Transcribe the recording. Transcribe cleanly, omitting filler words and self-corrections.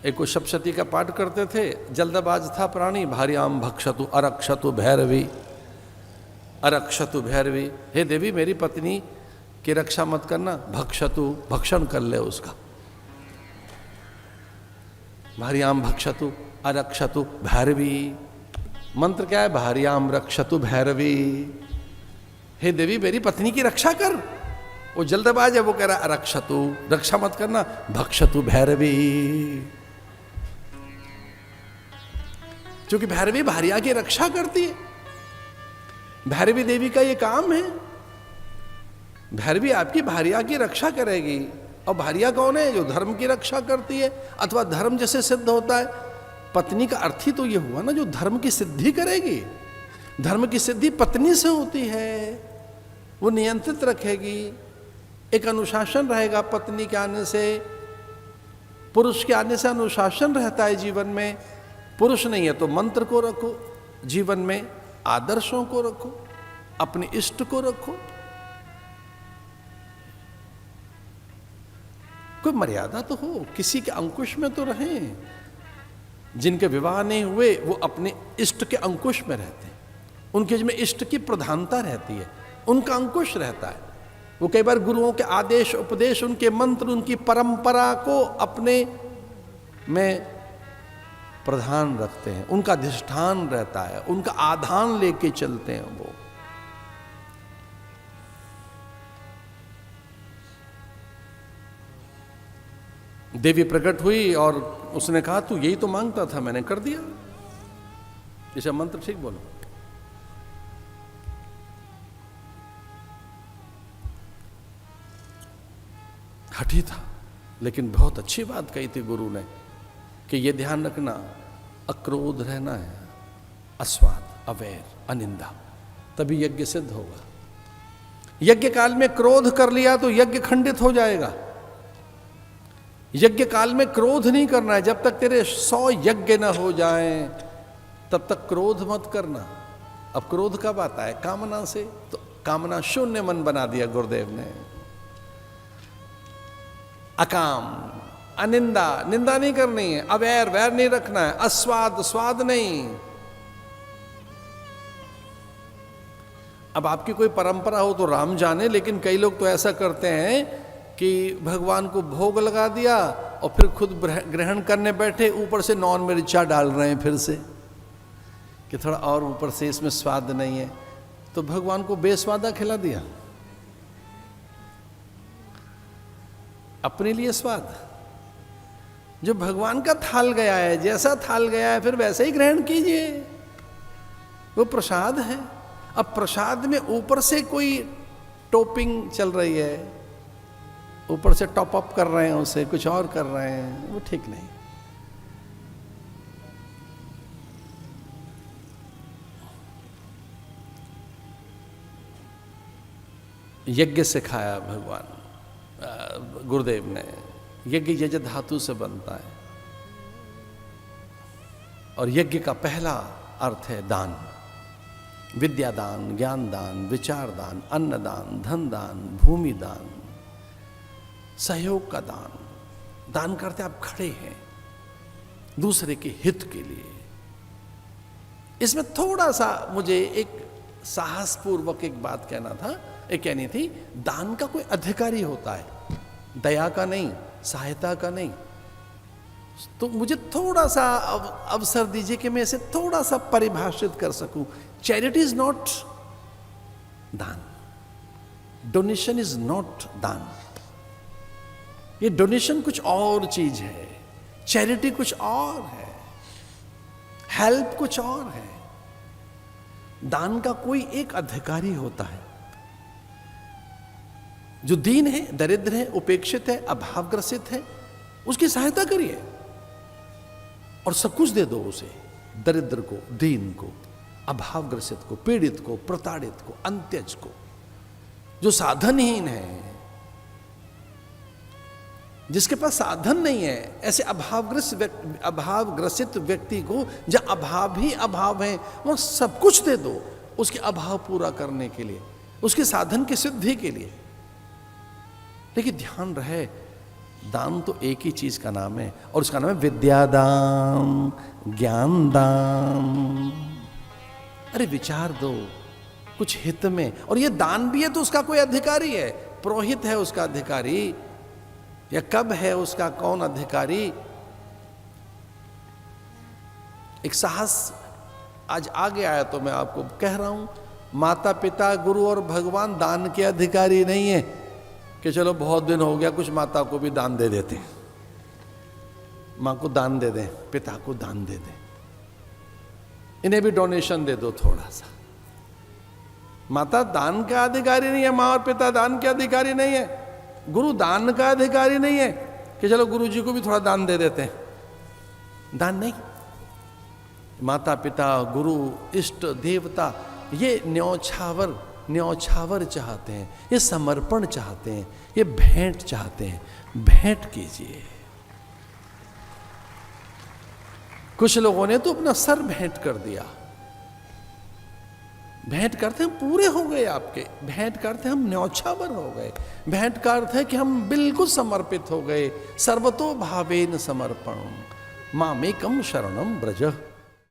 एक को सप्तशती का पाठ करते थे, जल्दबाज था प्राणी, भार्याम भक्षतु अरक्षतु भैरवी, अरक्षतु भैरवी, हे देवी मेरी पत्नी की रक्षा मत करना, भक्षतु भक्षण कर ले उसका, भार्याम भक्षतु अरक्षतु भैरवी। मंत्र क्या है? भार्याम रक्षतु भैरवी, हे देवी मेरी पत्नी की रक्षा कर। वो जल्दबाज है, वो कह रहा अरक्षतु, रक्षा मत करना, भक्षतु भैरवी। क्योंकि भैरवी भार्या की रक्षा करती है, भैरवी देवी का ये काम है। भैरवी आपकी भार्या की रक्षा करेगी। और भार्या कौन है? जो धर्म की रक्षा करती है, अथवा धर्म जैसे सिद्ध होता है। पत्नी का अर्थ ही तो ये हुआ ना, जो धर्म की सिद्धि करेगी। धर्म की सिद्धि पत्नी से होती है, वो नियंत्रित रखेगी, एक अनुशासन रहेगा। पत्नी के आने से, पुरुष के आने से अनुशासन रहता है जीवन में। पुरुष नहीं है तो मंत्र को रखो जीवन में, आदर्शों को रखो, अपने इष्ट को रखो, कोई मर्यादा तो हो, किसी के अंकुश में तो रहें। जिनके विवाह नहीं हुए वो अपने इष्ट के अंकुश में रहते हैं, उनके में इष्ट की प्रधानता रहती है, उनका अंकुश रहता है। वो कई बार गुरुओं के आदेश उपदेश, उनके मंत्र, उनकी परंपरा को अपने में प्रधान रखते हैं, उनका अधिष्ठान रहता है, उनका आधान लेके चलते हैं। वो देवी प्रकट हुई और उसने कहा तू यही तो मांगता था, मैंने कर दिया। इसे मंत्र ठीक बोलो। हठी था, लेकिन बहुत अच्छी बात कही थी गुरु ने कि ये ध्यान रखना, अक्रोध रहना है, अस्वाद, अवैर, अनिंदा, तभी यज्ञ सिद्ध होगा। यज्ञ काल में क्रोध कर लिया तो यज्ञ खंडित हो जाएगा। यज्ञ काल में क्रोध नहीं करना है। जब तक तेरे 100 यज्ञ न हो जाएं तब तक क्रोध मत करना। अब क्रोध कब आता है? कामना से। तो कामना शून्य मन बना दिया गुरुदेव ने। अकाम, अनिंदा, निंदा नहीं करनी है, अवैर, वैर नहीं रखना है, अस्वाद, स्वाद नहीं। अब आपकी कोई परंपरा हो तो राम जाने, लेकिन कई लोग तो ऐसा करते हैं कि भगवान को भोग लगा दिया और फिर खुद ग्रहण करने बैठे, ऊपर से नॉन मिर्चा डाल रहे हैं फिर से कि थोड़ा और ऊपर से इसमें स्वाद नहीं है, तो भगवान को बेस्वादा खिला दिया, अपने लिए स्वाद। जो भगवान का थाल गया है, जैसा थाल गया है फिर वैसे ही ग्रहण कीजिए, वो प्रसाद है। अब प्रसाद में ऊपर से कोई टॉपिंग चल रही है, ऊपर से टॉप अप कर रहे हैं, उसे कुछ और कर रहे हैं, वो ठीक नहीं। यज्ञ सिखाया भगवान गुरुदेव ने। यज्ञ यज धातु से बनता है और यज्ञ का पहला अर्थ है दान। विद्या दान, ज्ञान दान, विचार दान, अन्न दान, धन दान, भूमि दान, सहयोग का दान। दान करते आप खड़े हैं दूसरे के हित के लिए। इसमें थोड़ा सा मुझे एक साहसपूर्वक एक बात कहना था, एक कहनी थी, दान का कोई अधिकारी होता है, दया का नहीं, सहायता का नहीं। तो मुझे थोड़ा सा अवसर दीजिए कि मैं इसे थोड़ा सा परिभाषित कर सकूं। चैरिटी इज नॉट दान, डोनेशन इज नॉट दान। ये डोनेशन कुछ और चीज है, चैरिटी कुछ और है, हेल्प कुछ और है। दान का कोई एक अधिकारी होता है जो दीन है, दरिद्र है, उपेक्षित है, अभावग्रसित है, उसकी सहायता करिए और सब कुछ दे दो उसे। दरिद्र को, दीन को, अभावग्रसित को, पीड़ित को, प्रताड़ित को, अंत्यज को, जो साधनहीन है, जिसके पास साधन नहीं है, ऐसे अभावग्रसित व्यक्ति को, जब अभाव ही अभाव है, वह सब कुछ दे दो उसके अभाव पूरा करने के लिए, उसके साधन की सिद्धि के लिए। लेकिन ध्यान रहे, दान तो एक ही चीज का नाम है, और उसका नाम है विद्यादान, ज्ञान दान। अरे विचार दो कुछ हित में, और ये दान भी है तो उसका कोई अधिकारी है, पुरोहित है उसका अधिकारी, या कब है उसका कौन अधिकारी। एक साहस आज आगे आया तो मैं आपको कह रहा हूं, माता पिता गुरु और भगवान दान के अधिकारी नहीं है कि चलो बहुत दिन हो गया कुछ माता को भी दान दे देते हैं, मां को दान दे दें, पिता को दान दे दें, इन्हें भी डोनेशन दे दो थोड़ा सा। माता दान का अधिकारी नहीं है, मां और पिता दान के अधिकारी नहीं है, गुरु दान का अधिकारी नहीं है कि चलो गुरु जी को भी थोड़ा दान दे देते हैं। दान नहीं, माता पिता गुरु इष्ट देवता ये न्यौछावर चाहते हैं, ये समर्पण चाहते हैं, ये भेंट चाहते हैं। भेंट कीजिए। कुछ लोगों ने तो अपना सर भेंट कर दिया। भेंट करते हम पूरे हो गए आपके, भेंट करते हम न्यौछावर हो गए, भेंट का अर्थ है कि हम बिल्कुल समर्पित हो गए। सर्वतो भावेन समर्पण मामेकम शरणम ब्रज।